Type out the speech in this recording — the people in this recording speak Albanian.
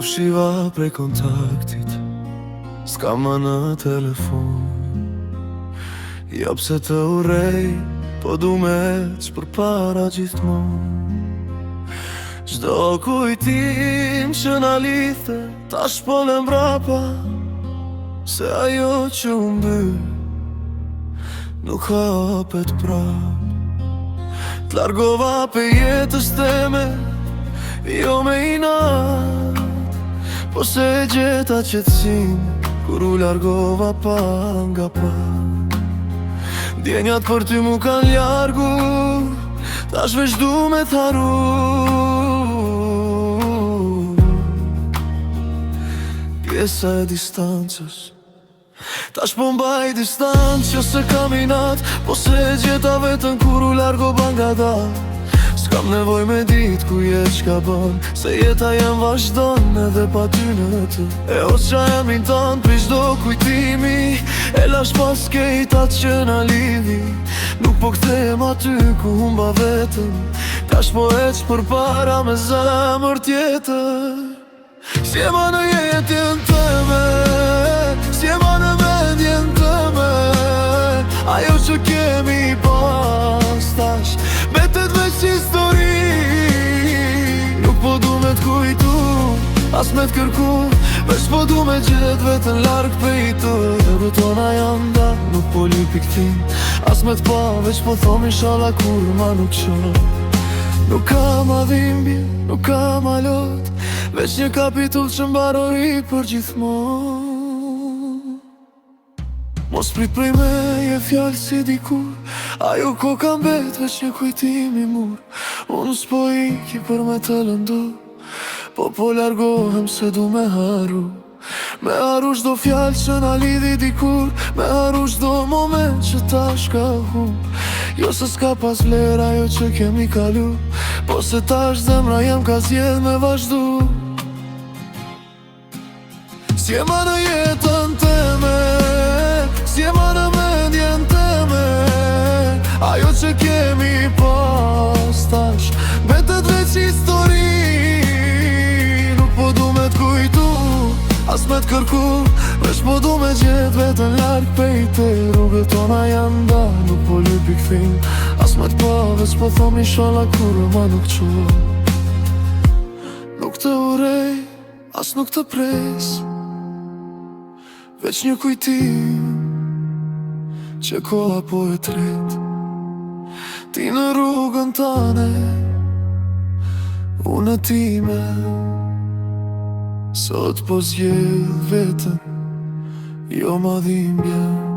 fshiva prej kontaktit, s'ka më në telefon. Jo pse të urrej, po du me ec për para gjithmon. Çdo kujtim që na lidhte, tash po lë mbrapa, se ajo që u mbyll nuk hapet prap. T'largova pe jetës teme, jo me inat, po se gjeta qetësin kur u largova pa nga pa. Djenjat për ty mu kan largu, tash veç du me t'haru. Pjesa e distancës, tash po mbaj distancë, jo se kam inat, po se gjeta vetën kur u largova nga dat. S'kam nevoj me dit ku je qka bën, se jeta jem vazhdon edhe pa ty në të. E o qa jem i tanë për çdo kujtimi, e lash pas kejtat që na lidhi. Nuk po kthehem aty ku humba vetën, tash po ec për para me zemër tjetër. S'jema në jetën tëme, s'jema në mendjen tëme, ajo që kemi pas tash betet veç histori. Nuk po du me t'kujtu, as me t'kërku, veç po du me gjet vetën larg pej të. Edhe tona janë da, nuk po lypi këtin, as me t'pa, veç po thom inshallah kur ma nuk qo. Nuk ka ma dhimbje, nuk ka ma lot, veç një kapitull që mbarori për gjithmon. Mos prit prej me je fjallë si dikur, ajo ko ka mbet veç një kujtim i mur. Unë s'po iki për me të lëndu, po largohem se du me haru. Me haru shdo fjallë që na lidhi dikur, me haru shdo moment që tash ka hum. Jo se s'ka pas vler ajo që kemi kalu, po se tash zemra jem ka zjedh me vazhdu. S'jema në jetën teme, s'jema në mendjen teme, ajo që kemi pas tash betet veç histori. Nuk po du me t'kujtu, as me t'kërku, veç po du me gjet vetën larg pej te. Rrugët tona janë da, nuk po lypi kthim, as me t'pa, veç po thom inshallah kur ma nuk qo. Nuk të urej, as nuk të pres, veç një kujtim që koha po e tret. Ti në rrugën tane, unë time, sot po zgjedh vetën, jo ma dhimbje.